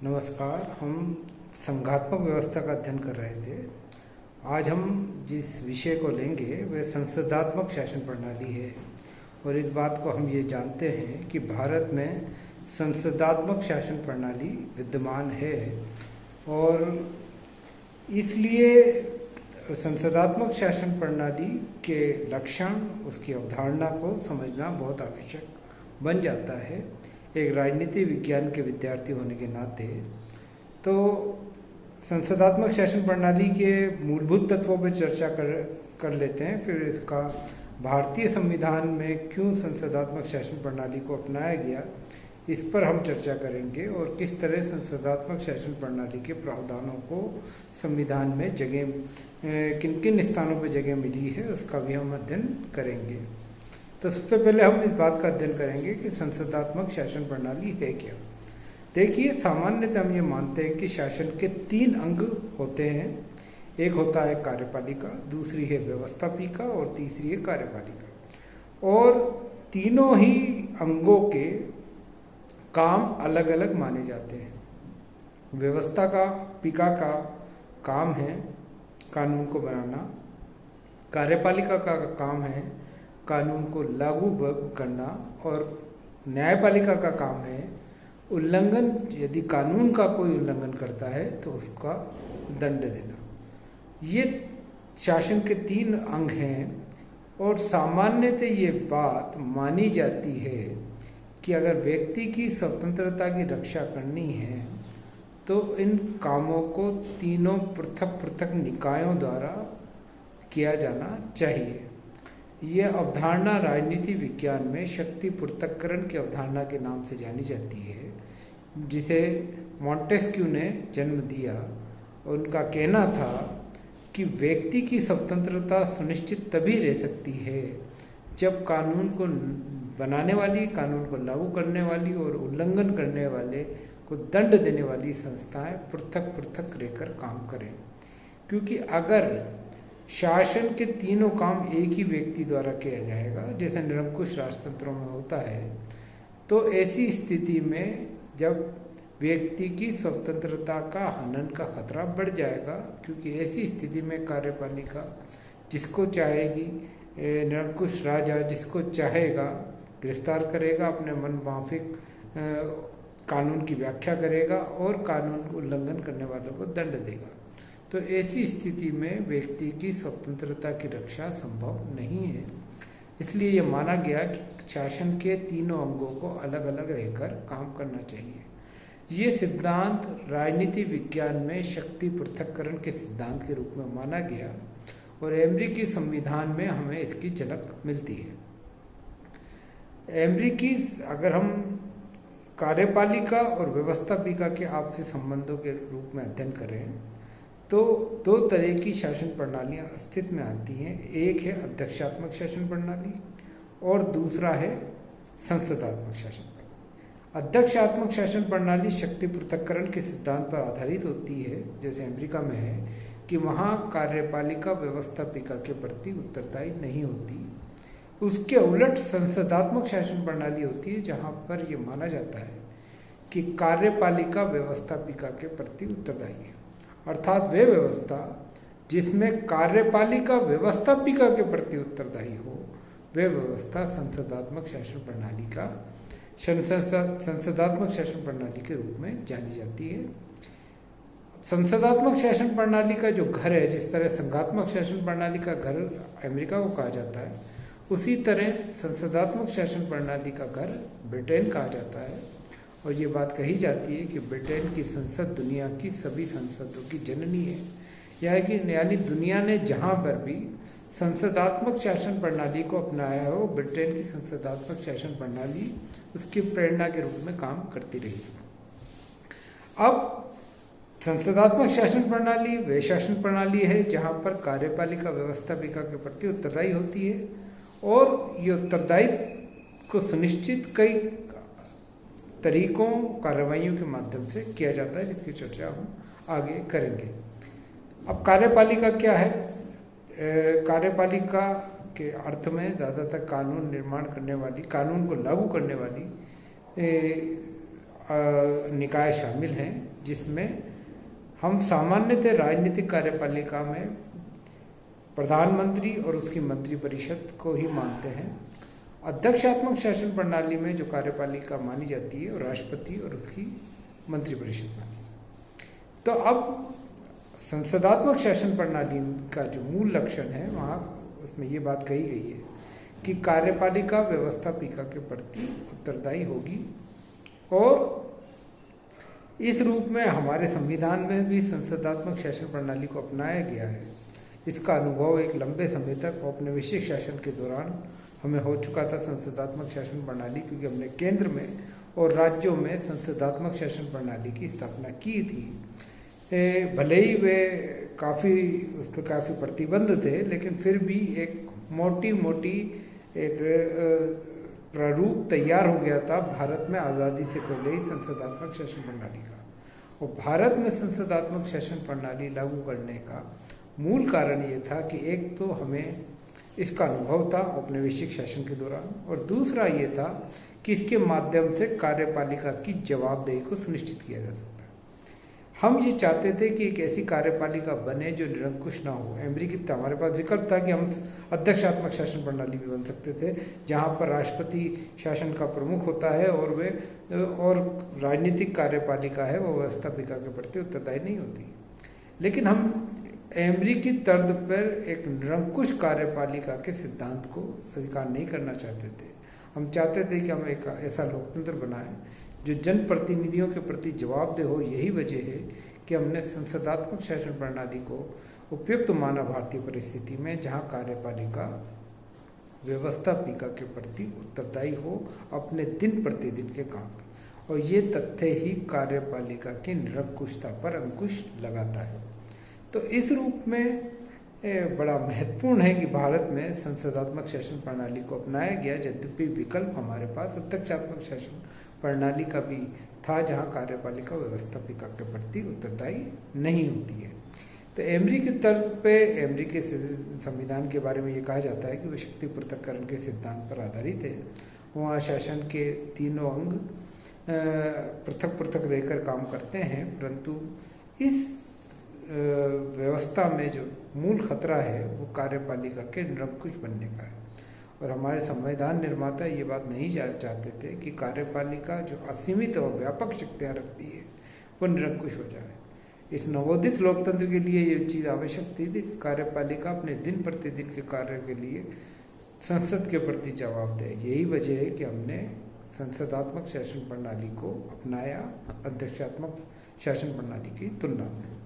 नमस्कार। हम संघात्मक व्यवस्था का अध्ययन कर रहे थे। आज हम जिस विषय को लेंगे वह संसदात्मक शासन प्रणाली है और इस बात को हम ये जानते हैं कि भारत में संसदात्मक शासन प्रणाली विद्यमान है और इसलिए संसदात्मक शासन प्रणाली के लक्षण, उसकी अवधारणा को समझना बहुत आवश्यक बन जाता है एक राजनीति विज्ञान के विद्यार्थी होने के नाते। तो संसदात्मक शासन प्रणाली के मूलभूत तत्वों पर चर्चा कर लेते हैं। फिर इसका भारतीय संविधान में क्यों संसदात्मक शासन प्रणाली को अपनाया गया, इस पर हम चर्चा करेंगे और किस तरह संसदात्मक शासन प्रणाली के प्रावधानों को संविधान में जगह किन किन स्थानों पर जगह मिली है उसका भी हम अध्ययन करेंगे। तो सबसे पहले हम इस बात का अध्ययन करेंगे कि संसदात्मक शासन प्रणाली है क्या। देखिए, सामान्यतः हम ये मानते हैं कि शासन के 3 अंग होते हैं। एक होता है कार्यपालिका, दूसरी है व्यवस्थापिका और तीसरी है कार्यपालिका। और तीनों ही अंगों के काम अलग अलग माने जाते हैं। व्यवस्थापिका का काम है कानून को बनाना, कार्यपालिका का काम है कानून को लागू करना और न्यायपालिका का काम है उल्लंघन, यदि कानून का कोई उल्लंघन करता है तो उसका दंड देना। ये शासन के 3 अंग हैं और सामान्यतः ये बात मानी जाती है कि अगर व्यक्ति की स्वतंत्रता की रक्षा करनी है तो इन कामों को तीनों पृथक पृथक निकायों द्वारा किया जाना चाहिए। यह अवधारणा राजनीति विज्ञान में शक्ति पृथक्करण की अवधारणा के नाम से जानी जाती है, जिसे मॉन्टेस्क्यू ने जन्म दिया। उनका कहना था कि व्यक्ति की स्वतंत्रता सुनिश्चित तभी रह सकती है जब कानून को बनाने वाली, कानून को लागू करने वाली और उल्लंघन करने वाले को दंड देने वाली संस्थाएं पृथक पृथक रहकर काम करें। क्योंकि अगर शासन के तीनों काम एक ही व्यक्ति द्वारा किया जाएगा, जैसे निरंकुश राजतंत्रों में होता है, तो ऐसी स्थिति में जब व्यक्ति की स्वतंत्रता का हनन का खतरा बढ़ जाएगा। क्योंकि ऐसी स्थिति में कार्यपालिका जिसको चाहेगी, निरंकुश राजा जिसको चाहेगा गिरफ्तार करेगा, अपने मन माफिक कानून की व्याख्या करेगा और कानून उल्लंघन करने वालों को दंड देगा। तो ऐसी स्थिति में व्यक्ति की स्वतंत्रता की रक्षा संभव नहीं है। इसलिए यह माना गया कि शासन के तीनों अंगों को अलग अलग रहकर काम करना चाहिए। ये सिद्धांत राजनीति विज्ञान में शक्ति पृथक्करण के सिद्धांत के रूप में माना गया और अमेरिकी संविधान में हमें इसकी झलक मिलती है। अमेरिकी, अगर हम कार्यपालिका और व्यवस्थापिका के आपसी संबंधों के रूप में अध्ययन करें तो 2 तरह की शासन प्रणालियां अस्तित्व में आती हैं। एक है अध्यक्षात्मक शासन प्रणाली और दूसरा है संसदात्मक शासन प्रणाली। अध्यक्षात्मक शासन प्रणाली शक्ति पृथक्करण के सिद्धांत पर आधारित होती है, जैसे अमेरिका में है कि वहाँ कार्यपालिका व्यवस्थापिका के प्रति उत्तरदायी नहीं होती। उसके उलट संसदात्मक शासन प्रणाली होती है, जहाँ पर यह माना जाता है कि कार्यपालिका व्यवस्थापिका के प्रति उत्तरदायी है। अर्थात वे व्यवस्था जिसमें कार्यपालिका व्यवस्थापिका के प्रति उत्तरदायी हो, वे व्यवस्था संसदात्मक शासन प्रणाली का संसदात्मक शासन प्रणाली के रूप में जानी जाती है। संसदात्मक शासन प्रणाली का जो घर है, जिस तरह संघात्मक शासन प्रणाली का घर अमेरिका को कहा जाता है, उसी तरह संसदात्मक शासन प्रणाली का घर ब्रिटेन कहा जाता है। और ये बात कही जाती है कि ब्रिटेन की संसद दुनिया की सभी संसदों की जननी है। यानी दुनिया ने जहाँ पर भी संसदात्मक शासन प्रणाली को अपनाया हो, ब्रिटेन की संसदात्मक शासन प्रणाली उसकी प्रेरणा के रूप में काम करती रही। अब संसदात्मक शासन प्रणाली वे शासन प्रणाली है जहाँ पर कार्यपालिका व्यवस्थापिका के प्रति उत्तरदायी होती है और ये उत्तरदायित्व को सुनिश्चित कई तरीकों, कार्रवाइयों के माध्यम से किया जाता है, जिसकी चर्चा हम आगे करेंगे। अब कार्यपालिका क्या है? कार्यपालिका के अर्थ में ज़्यादातर कानून निर्माण करने वाली, कानून को लागू करने वाली निकाय शामिल हैं, जिसमें हम सामान्यतः राजनीतिक कार्यपालिका में प्रधानमंत्री और उसकी मंत्रिपरिषद को ही मानते हैं। अध्यक्षात्मक शासन प्रणाली में जो कार्यपालिका मानी जाती है वो राष्ट्रपति और उसकी मंत्रिपरिषद मानी जाती है। तो अब संसदात्मक शासन प्रणाली का जो मूल लक्षण है वहाँ उसमें ये बात कही गई है कि कार्यपालिका व्यवस्थापिका के प्रति उत्तरदायी होगी, और इस रूप में हमारे संविधान में भी संसदात्मक शासन प्रणाली को अपनाया गया है। इसका अनुभव एक लंबे समय तक औपनिवेशिक शासन के दौरान हमें हो चुका था, संसदात्मक शासन प्रणाली, क्योंकि हमने केंद्र में और राज्यों में संसदात्मक शासन प्रणाली की स्थापना की थी। भले ही वे उस पर काफ़ी प्रतिबंध थे, लेकिन फिर भी एक मोटी एक प्रारूप तैयार हो गया था भारत में आज़ादी से पहले ही संसदात्मक शासन प्रणाली का। और भारत में संसदात्मक शासन प्रणाली लागू करने का मूल कारण ये था कि एक तो हमें इसका अनुभव था औपनिवेशिक शासन के दौरान, और दूसरा ये था कि इसके माध्यम से कार्यपालिका की जवाबदेही को सुनिश्चित किया जा सकता है। हम ये चाहते थे कि एक ऐसी कार्यपालिका बने जो निरंकुश ना हो। अमेरिकी हमारे पास विकल्प था कि हम अध्यक्षात्मक शासन प्रणाली भी बन सकते थे, जहाँ पर राष्ट्रपति शासन का प्रमुख होता है और राजनीतिक कार्यपालिका है वो व्यवस्थापिका के प्रति उत्तरदायी नहीं होती। लेकिन हम अमेरिकी तर्ज पर एक निरंकुश कार्यपालिका के सिद्धांत को स्वीकार नहीं करना चाहते थे। हम चाहते थे कि हम एक ऐसा लोकतंत्र बनाएं जो जनप्रतिनिधियों के प्रति जवाबदेह हो। यही वजह है कि हमने संसदात्मक शासन प्रणाली को उपयुक्त माना भारतीय परिस्थिति में, जहां कार्यपालिका व्यवस्थापिका के प्रति उत्तरदायी हो अपने दिन प्रतिदिन के काम, और ये तथ्य ही कार्यपालिका की निरंकुशता पर अंकुश लगाता है। तो इस रूप में बड़ा महत्वपूर्ण है कि भारत में संसदात्मक शासन प्रणाली को अपनाया गया, यद्यपि विकल्प हमारे पास अध्यक्षात्मक शासन प्रणाली का भी था, जहां कार्यपालिका व्यवस्थापिका के प्रति उत्तरदायी नहीं होती है। तो अमेरिकी तर्ज पे अमेरिकी संविधान के बारे में ये कहा जाता है कि वह शक्ति पृथक्करण के सिद्धांत पर आधारित है। वहाँ शासन के तीनों अंग पृथक पृथक रहकर काम करते हैं, परंतु इस व्यवस्था में जो मूल खतरा है वो कार्यपालिका के निरंकुश बनने का है। और हमारे संविधान निर्माता ये बात नहीं चाहते थे कि कार्यपालिका जो असीमित और व्यापक शक्तियाँ रखती है वो निरंकुश हो जाए। इस नवोदित लोकतंत्र के लिए ये चीज़ आवश्यक थी कि कार्यपालिका अपने दिन प्रतिदिन के कार्य के लिए संसद के प्रति जवाब दे। यही वजह है कि हमने संसदात्मक शासन प्रणाली को अपनाया अध्यक्षात्मक शासन प्रणाली की तुलना में।